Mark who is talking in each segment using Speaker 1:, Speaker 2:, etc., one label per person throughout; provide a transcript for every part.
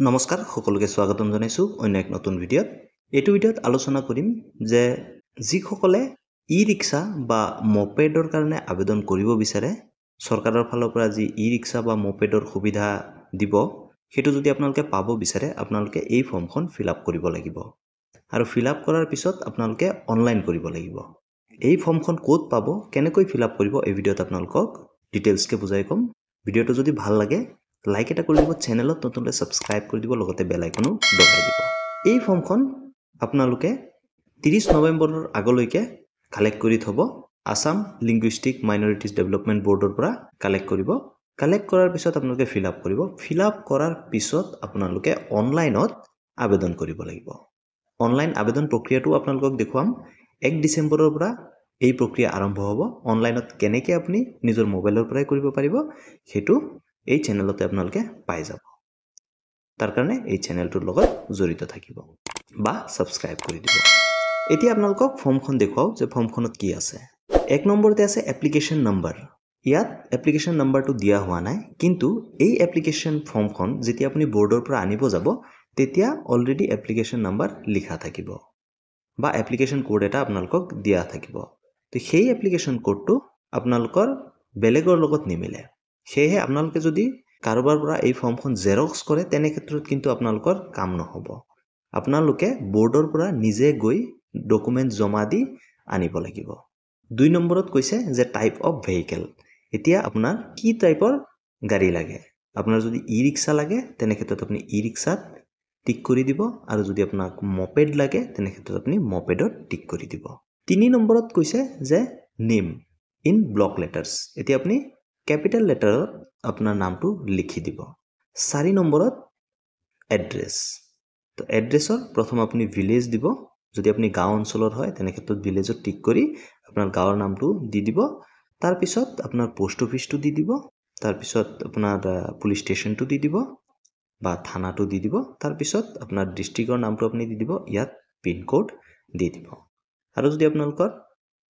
Speaker 1: নমস্কাৰ সকলোকে স্বাগতম জনাইছো অন্য এক নতুন ভিডিঅ'ত। এইটো ভিডিঅ'ত আলোচনা কৰিম যে যিসকলে ই-ৰিক্সা বা মপেডৰ কাৰণে আবেদন কৰিব বিচাৰে, চৰকাৰৰ ফালৰ পৰা যি ই-ৰিক্সা বা মপেডৰ সুবিধা দিব, সেইটো যদি আপোনালোকে পাব বিচাৰে, আপোনালোকে এই ফৰ্মখন ফিল আপ কৰিব লাগিব। আৰু ফিল আপ কৰাৰ পিছত আপোনালোকে অনলাইন কৰিব লাগিব। এই ফৰ্মখন ক'ত পাব, কেনেকৈ ফিল আপ কৰিব, এই ভিডিঅ'ত আপোনালোকক ডিটেইলছকে বুজাই ক'ম। ভিডিঅ'টো যদি ভাল লাগে লাইক এটা কৰি দিব, চেনেলত নতুনকৈ ছাবস্ক্ৰাইব কৰি দিব, লগতে বেল আইকনো দবাই দিব। এই ফৰ্মখন আপোনালোকে 30 নৱেম্বৰৰ আগলৈকে কালেক্ট কৰি থ'ব। আসাম লিংগুইষ্টিক মাইনৰিটিজ ডেভেলপমেণ্ট বৰ্ডৰ পৰা কালেক্ট কৰিব। কালেক্ট কৰাৰ পিছত আপোনালোকে ফিল আপ কৰিব। ফিল আপ কৰাৰ পিছত আপোনালোকে অনলাইনত আবেদন কৰিব লাগিব। অনলাইন আবেদন প্ৰক্ৰিয়াটো আপোনালোকক দেখুৱাম। 1 ডিচেম্বৰৰ পৰা এই প্ৰক্ৰিয়া আৰম্ভ হ'ব। অনলাইনত কেনেকৈ আপুনি নিজৰ মোবাইলৰ পৰাই কৰিব পাৰিব, সেইটো এই চেনেলতে আপোনালোকে পাই যাব। তাৰ কাৰণে এই চেনেলটোৰ লগত জড়িত থাকিব বা ছাবস্ক্ৰাইব কৰি দিব। এতিয়া আপোনালোকক ফৰ্মখন দেখুৱাও যে ফৰ্মখনত কি আছে। 1 নম্বৰতে আছে এপ্লিকেশ্যন নম্বৰ। ইয়াত এপ্লিকেশ্যন নম্বৰটো দিয়া হোৱা নাই, কিন্তু এই এপ্লিকেশ্যন ফৰ্মখন যেতিয়া আপুনি বৰ্ডৰ পৰা আনিব যাব, তেতিয়া অলৰেডি এপ্লিকেশ্যন নম্বৰ লিখা থাকিব বা এপ্লিকেশ্যন কোড এটা আপোনালোকক দিয়া থাকিব। তো সেই এপ্লিকেশ্যন কোডটো আপোনালোকৰ বেলেগৰ লগত নিমিলে। সেয়েহে আপোনালোকে যদি কাৰোবাৰ পৰা এই ফৰ্মখন জেৰক্স কৰে, তেনে ক্ষেত্ৰত কিন্তু আপোনালোকৰ কাম নহ'ব। আপোনালোকে বৰ্ডৰ পৰা নিজে গৈ ডকুমেণ্ট জমা দি আনিব লাগিব। 2 নম্বৰত কৈছে যে টাইপ অফ ভেহিকেল। এতিয়া আপোনাৰ কি টাইপৰ গাড়ী লাগে। আপোনাৰ যদি ই-ৰিক্সা লাগে, তেনে ক্ষেত্ৰত আপুনি ই-ৰিক্সাত টিক কৰি দিব, আৰু যদি আপোনাক মপেড লাগে, তেনে ক্ষেত্ৰত আপুনি মপেডত টিক কৰি দিব। 3 নম্বৰত কৈছে যে নেম ইন ব্লক লেটাৰ্ছ। এতিয়া আপুনি কেপিটেল লেটাৰত আপোনাৰ নামটো লিখি দিব। 4 নম্বৰত এড্ৰেছ। তো এড্ৰেছৰ প্ৰথম আপুনি ভিলেজ দিব। যদি আপুনি গাঁও অঞ্চলৰ হয়, তেনে ক্ষেত্ৰত ভিলেজত টিক কৰি আপোনাৰ গাঁৱৰ নামটো দি দিব। তাৰপিছত আপোনাৰ পোষ্ট অফিচটো দি দিব। তাৰপিছত আপোনাৰ পুলিচ ষ্টেচনটো দি দিব বা থানাটো দি দিব। তাৰপিছত আপোনাৰ ডিষ্ট্ৰিক্টৰ নামটো আপুনি দি দিব। ইয়াত পিনক'ড দি দিব। আৰু যদি আপোনালোকৰ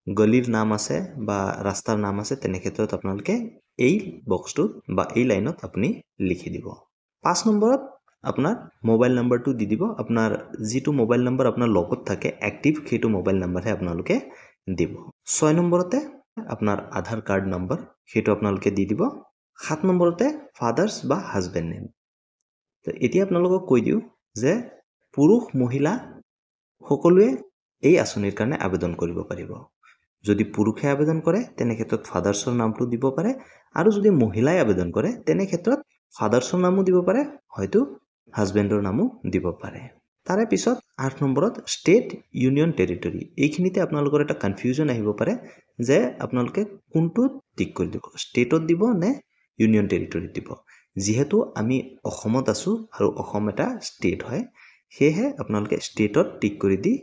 Speaker 1: গলিৰ নাম আছে বা ৰাস্তাৰ নাম আছে, তেনে ক্ষেত্ৰত আপোনালোকে এই বক্সটোত বা এই লাইনত আপুনি লিখি দিব। 5 নম্বৰত আপোনাৰ মোবাইল নম্বৰটো দি দিব। আপোনাৰ যিটো মোবাইল নম্বৰ আপোনাৰ লগত থাকে এক্টিভ, সেইটো মোবাইল নম্বৰহে আপোনালোকে দিব। 6 নম্বৰতে আপোনাৰ আধাৰ কাৰ্ড নম্বৰ, সেইটো আপোনালোকে দি দিব। 7 নম্বৰতে ফাদাৰ্ছ বা হাজবেণ্ড নেম। তো এতিয়া আপোনালোকক কৈ দিওঁ যে পুৰুষ মহিলা সকলোৱে এই আঁচনিৰ কাৰণে আবেদন কৰিব পাৰিব। যদি পুৰুষে আবেদন কৰে, তেনে ক্ষেত্ৰত ফাদাৰ্ছৰ নামটো দিব পাৰে, আৰু যদি মহিলাই আবেদন কৰে, তেনে ক্ষেত্ৰত ফাদাৰ্ছৰ নামো দিব পাৰে, হয়তো হাজবেণ্ডৰ নামো দিব পাৰে। তাৰে পিছত 8 নম্বৰত ষ্টেট ইউনিয়ন টেৰিটৰী। এইখিনিতে আপোনালোকৰ এটা কনফিউজন আহিব পাৰে যে আপোনালোকে কোনটোত টিক কৰি দিব, ষ্টেটত দিব নে ইউনিয়ন টেৰিটৰীত দিব। যিহেতু আমি অসমত আছোঁ আৰু অসম এটা ষ্টেট হয়, সেয়েহে আপোনালোকে ষ্টেটত টিক কৰি দি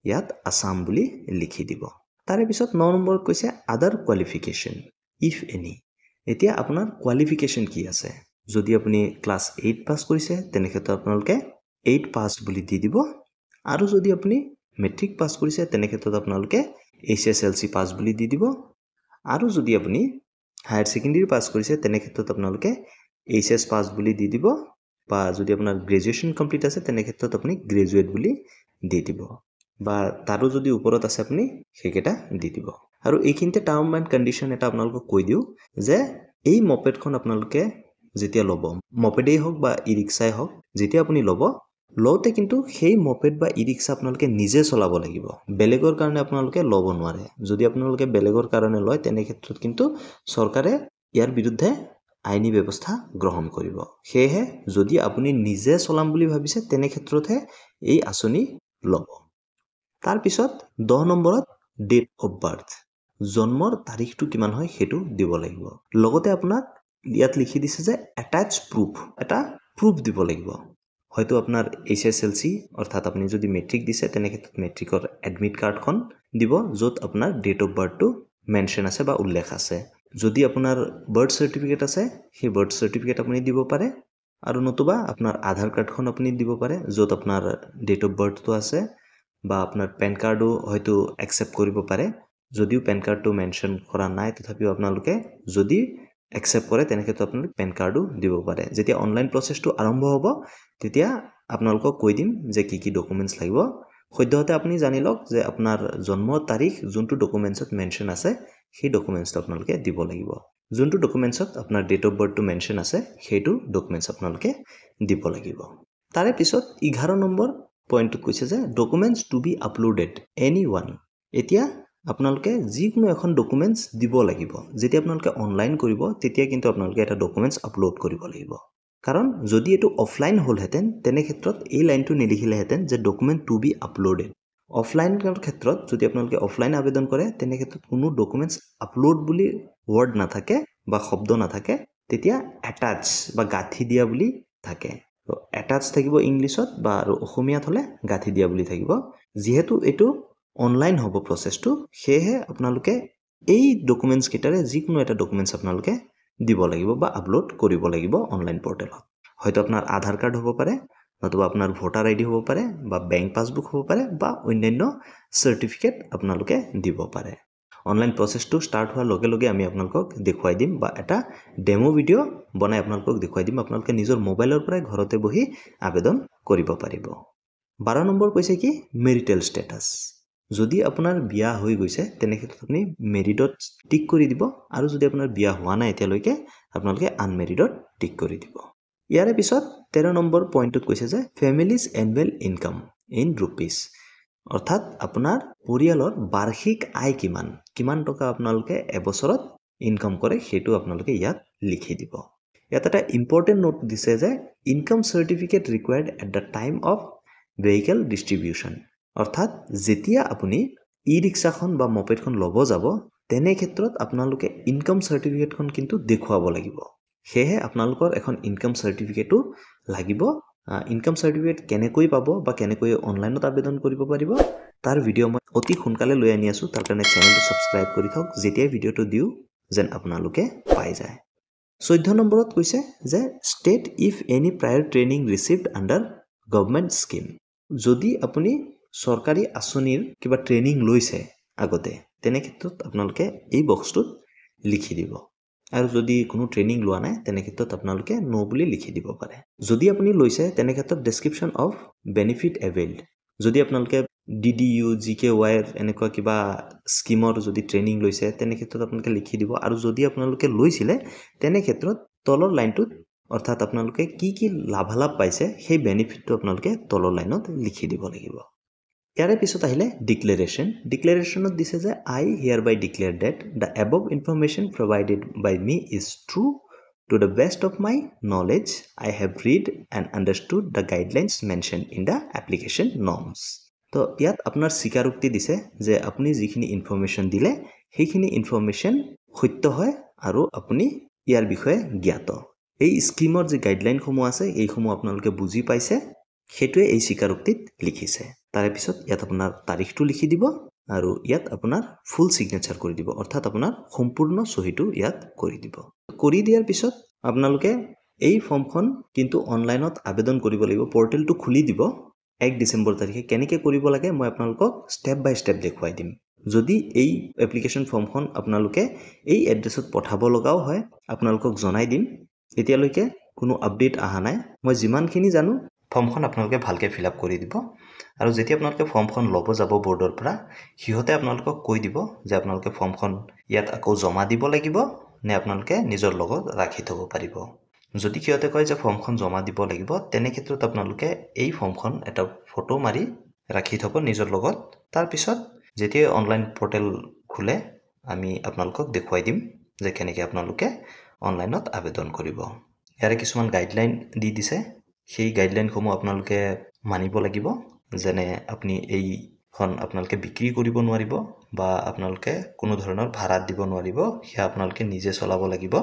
Speaker 1: ইয়াত আসাম বুলি লিখি দিব। তাৰে পিছত 9 নম্বৰত কৈছে আদাৰ কোৱালিফিকেশ্যন ইফ এনি। এতিয়া আপোনাৰ কোৱালিফিকেশ্যন কি আছে। যদি আপুনি ক্লাছ 8 পাছ কৰিছে, তেনে ক্ষেত্ৰত আপোনালোকে 8 পাছ বুলি দি দিব। আৰু যদি আপুনি মেট্ৰিক পাছ কৰিছে, তেনে ক্ষেত্ৰত আপোনালোকে HSLC পাছ বুলি দি দিব। আৰু যদি আপুনি হায়াৰ ছেকেণ্ডেৰী পাছ কৰিছে, তেনে ক্ষেত্ৰত আপোনালোকে HS পাছ বুলি দি দিব। বা যদি আপোনাৰ গ্ৰেজুৱেশ্যন কমপ্লিট আছে, তেনে ক্ষেত্ৰত আপুনি গ্ৰেজুৱেট বুলি দি দিব। বা তাৰো যদি ওপৰত আছে, আপুনি সেইকেইটা দি দিব। আৰু এইখিনিতে টাৰ্ম এণ্ড কণ্ডিশ্যন এটা আপোনালোকক কৈ দিওঁ যে এই মপেডখন আপোনালোকে যেতিয়া ল'ব, মপেডেই হওক বা ই-ৰিক্সাই হওক, যেতিয়া আপুনি লওঁতে কিন্তু সেই মপেড বা ই-ৰিক্সা আপোনালোকে নিজে চলাব লাগিব। বেলেগৰ কাৰণে আপোনালোকে ল'ব নোৱাৰে। যদি আপোনালোকে বেলেগৰ কাৰণে লয়, তেনে ক্ষেত্ৰত কিন্তু চৰকাৰে ইয়াৰ বিৰুদ্ধে আইনী ব্যৱস্থা গ্ৰহণ কৰিব। সেয়েহে যদি আপুনি নিজে চলাম বুলি ভাবিছে, তেনে ক্ষেত্ৰতহে এই আঁচনি ল'ব। তাৰপিছত 10 নম্বৰত ডেট অফ বাৰ্থ, জন্মৰ তাৰিখটো কিমান হয় সেইটো দিব লাগিব। লগতে আপোনাক ইয়াত লিখি দিছে যে এটাচ প্ৰুফ, এটা প্ৰুফ দিব লাগিব। হয়তো আপোনাৰ HSLC, অৰ্থাৎ আপুনি যদি মেট্ৰিক দিছে, তেনে ক্ষেত্ৰত মেট্ৰিকৰ এডমিট কাৰ্ডখন দিব, য'ত আপোনাৰ ডেট অফ বাৰ্থটো মেনশ্যন আছে বা উল্লেখ আছে। যদি আপোনাৰ বাৰ্থ চাৰ্টিফিকেট আছে, সেই বাৰ্থ চাৰ্টিফিকেট আপুনি দিব পাৰে। আৰু নতুবা আপোনাৰ আধাৰ কাৰ্ডখন আপুনি দিব পাৰে, য'ত আপোনাৰ ডেট অফ বাৰ্থটো আছে। বা আপোনাৰ পেন কাৰ্ডো হয়তো একচেপ্ট কৰিব পাৰে। যদিও পেন কাৰ্ডটো মেনশ্যন কৰা নাই, তথাপিও আপোনালোকে যদি একসেপ্ট কৰে তেনে ক্ষেত্ৰত আপোনালোকে পেন কাৰ্ডো দিব পাৰে যেতিয়া অনলাইন প্ৰচেছটো আৰম্ভ হ'ব তেতিয়া আপোনালোকক কৈ দিম যে কি ডকুমেণ্টছ লাগিব সদ্যহতে আপুনি জানি লওক যে আপোনাৰ জন্ম তাৰিখ যোনটো ডকুমেণ্টছত মেনশ্যন আছে সেই ডকুমেণ্টছটো আপোনালোকে দিব লাগিব যোনটো ডকুমেণ্টছত আপোনাৰ ডেট অফ বাৰ্থটো মেনশ্যন আছে সেইটো ডকুমেণ্টছ আপোনালোকে দিব লাগিব তাৰে পিছত 11 নম্বৰ পইণ্টত কৈছে যে ডকুমেণ্টছ টু বি আপলোডেড এনিওৱান এতিয়া আপোনালোকে যিকোনো এখন ডকুমেণ্টছ দিব লাগিব যেতিয়া আপোনালোকে অনলাইন কৰিব তেতিয়া কিন্তু আপোনালোকে এটা ডকুমেণ্টছ আপলোড কৰিব লাগিব কাৰণ যদি এটো অফলাইন হ'লহেতেন তেনে ক্ষেত্ৰত এই লাইনটো নিলিখিলেহেতেন যে ডকুমেণ্ট টু বি আপলোডেড অফলাইনৰ ক্ষেত্ৰত যদি আপোনালোকে অফলাইন আবেদন কৰে তেনে ক্ষেত্ৰত কোনো ডকুমেণ্টছ আপলোড বুলি ৱৰ্ড নাথাকে বা শব্দ নাথাকে তেতিয়া এটাচ বা গাঁঠি দিয়া বুলি থাকে তো এটাচ থাকিব ইংলিছত বা আৰু অসমীয়াত হ'লে গাঁঠি দিয়া বুলি থাকিব যেহেতু এটো অনলাইন হ'ব প্ৰচেছটো সেয়ে আপোনালোকে এই ডকুমেণ্টছ কেইটাৰে যিকোনো এটা ডকুমেণ্টছ আপোনালোকে দিব লাগিব বা আপলোড কৰিব লাগিব অনলাইন পৰ্টেলত হয়তো আপোনাৰ আধাৰ কাৰ্ড হ'ব পাৰে নতুবা আপোনাৰ ভোটাৰ আইডি হ'ব পাৰে বা বেংক পাছবুক হ'ব পাৰে বা অন্যান্য সাৰ্টিফিকেট আপোনালোকে দিব পাৰে অনলাইন প্ৰচেছটো ষ্টাৰ্ট হোৱাৰ লগে লগে আমি আপোনালোকক দেখুৱাই দিম বা এটা ডেমো ভিডিঅ' বনাই আপোনালোকক দেখুৱাই দিম আপোনালোকে নিজৰ মোবাইলৰ পৰাই ঘৰতে বহি আবেদন কৰিব পাৰিব 12 নম্বৰ কৈছে কি মেৰিটেল ষ্টেটাছ যদি আপোনাৰ বিয়া হৈ গৈছে তেনে ক্ষেত্ৰত আপুনি মেৰিডত টিক কৰি দিব আৰু যদি আপোনাৰ বিয়া হোৱা নাই এতিয়ালৈকে আপোনালোকে আনমেৰিডত টিক কৰি দিব ইয়াৰে পিছত 13 নম্বৰ পইণ্টত কৈছে যে families annual income in rupees অৰ্থাৎ আপোনাৰ পৰিয়ালৰ বাৰ্ষিক আয় কিমান টকা আপোনালোকে এবছৰত ইনকাম কৰে সেইটো আপোনালোকে ইয়াত লিখি দিব ইয়াত এটা ইম্পৰ্টেন্ট নোট দিছে যে income certificate required at the time of vehicle distribution অৰ্থাৎ যেতিয়া আপুনি ই-ৰিক্সাখন বা মপেডখন ল'ব যাব তেনে ক্ষেত্ৰত আপোনালোকে ইনকাম সাৰ্টিফিকেটখন কিন্তু দেখুৱাব লাগিব সেয়ে আপোনালোকৰ এখন ইনকাম সাৰ্টিফিকেটো লাগিব ইনকাম সাৰ্টিফিকেট কেনেকৈ পাব বা কেনেকৈ অনলাইনত আবেদন কৰিব পাৰিব তাৰ ভিডিঅ' মই অতি সোনকালে লৈ আনি আছো তাৰ কাৰণে চেনেলটো সাবস্ক্ৰাইব কৰি থওক যেতিয়া ভিডিঅ'টো দিও যেন আপোনালোকে পাই যায় 14 নম্বৰত কৈছে যে state if any prior training received under government scheme যদি আপুনি সৰকাৰি আঁচনিৰ কিবা ট্ৰেইনিং লৈছে আগতে তেনে ক্ষেত্ৰত আপোনালোকে এই বক্সটোত লিখি দিব আৰু যদি কোনো ট্ৰেইনিং লোৱা নাই তেনে ক্ষেত্ৰত আপোনালোকে নো বুলি লিখি দিব পাৰে যদি আপুনি লৈছে তেনে ক্ষেত্ৰত ডেসক্ৰিপচন অফ বেনিফিট এভেইলড যদি আপোনালোকে DDU GKY এনেকুৱা কিবা স্কিমৰ যদি ট্ৰেইনিং লৈছে তেনে ক্ষেত্ৰত আপোনালোকে লিখি দিব আৰু যদি আপোনালোকে লৈছিলে তেনে ক্ষেত্ৰত তলৰ লাইনটোত অৰ্থাৎ আপোনালোকে কি লাভালাভ পাইছে সেই বেনিফিটটো আপোনালোকে তলৰ লাইনত লিখি দিব লাগিব ইয়াৰে পিছত আহিলে ডিক্লেৰেশ্যনত দিছে যে I hereby declare that the above information provided by me is true to the best of my knowledge I have read and understood the guidelines mentioned in the application norms তো ইয়াত আপোনাৰ স্বীকাৰোক্তি দিছে যে আপুনি যিখিনি ইনফৰমেশন দিলে সেইখিনি ইনফৰমেশন সত্য হয় আৰু আপুনি ইয়াৰ বিষয়ে জ্ঞাত এই স্কিমৰ যে গাইডলাইন সমূহ আছে এই সমূহ আপোনালোকে বুজি পাইছে হেতুৱে এই স্বীকাৰোক্তিত লিখিছে তাৰে পিছত ইয়াত আপোনাৰ তাৰিখটো লিখি দিব আৰু ইয়াত আপোনাৰ ফুল সিগনেচাৰ কৰি দিব অৰ্থাৎ আপোনাৰ সম্পূৰ্ণ সহিটো ইয়াত কৰি দিব কৰি দিয়াৰ পিছত আপোনালোকে এই ফৰ্মখন কিন্তু অনলাইনত আবেদন কৰিব লাগিব পৰ্টেলটো খুলি দিব 1 ডিসেম্বৰ তাৰিখে কেনেকৈ কৰিব লাগে মই আপোনালোকক স্টেপ বাই স্টেপ দেখুৱাই দিম যদি এই এপ্লিকেশন ফৰ্মখন আপোনালোকে এই এড্ৰেছত পঠাব লগাও হয় আপোনালোকক জনাই দিম এতিয়ালৈকে কোনো আপডেট আহা নাই মই যিমানখিনি জানো ফৰ্মখন আপোনালোকে ভালকে ফিল আপ কৰি দিব আৰু যেতিয়া আপোনালোকে ফৰ্মখন ল'ব যাব বৰ্ডৰ পৰা হিহতে আপোনালোকক কৈ দিব যে আপোনালোকে ফৰ্মখন ইয়াত আকৌ জমা দিব লাগিব নে আপোনালোকে নিজৰ লগত ৰাখি থব পাৰিব যদি কিয়তে কয় যে ফৰ্মখন জমা দিব লাগিব তেনে ক্ষেত্ৰত আপোনালোকে এই ফৰ্মখন এটা ফটো মাৰি ৰাখি থব নিজৰ লগত তাৰ পিছত যেতিয়া অনলাইন পৰ্টেল খুলে আমি আপোনালোকক দেখুৱাই দিম যে কেনেকৈ আপোনালোকে অনলাইনত আবেদন কৰিব ইয়াৰে কিছুমান গাইডলাইন দি দিছে সেই গাইডলাইন সমূহ আপোনালোকে মানিব লাগিব যেনে আপুনি এইখন আপোনালোকে বিক্ৰী কৰিব নোৱাৰিব বা আপোনালোকে কোনো ধৰণৰ ভাড়া দিব নোৱাৰিব সেয়া আপোনালোকে নিজে চলাব লাগিব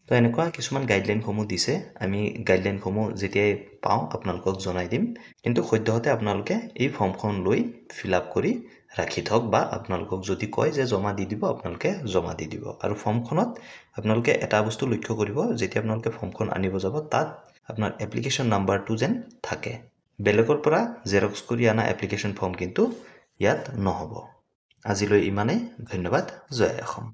Speaker 1: তো এনেকুৱা কিছুমান গাইডলাইন সমূহ দিছে আমি গাইডলাইন সমূহ যেতিয়াই পাওঁ আপোনালোকক জনাই দিম কিন্তু সদ্যহতে আপোনালোকে এই ফৰ্মখন লৈ ফিল আপ কৰি ৰাখি থওক বা আপোনালোকক যদি কয় যে জমা দি দিব আপোনালোকে জমা দি দিব আৰু ফৰ্মখনত আপোনালোকে এটা বস্তু লক্ষ্য কৰিব যেতিয়া আপোনালোকে ফৰ্মখন আনিব যাব তাত আপোনাৰ এপ্লিকেশন নাম্বাৰটো যেন থাকে বেলেগৰ পৰা জেৰক্স কৰি আনা এপ্লিকেশন ফৰ্ম কিন্তু ইয়াত নহব আজিলৈ ইমানেই ধন্যবাদ জয় অসম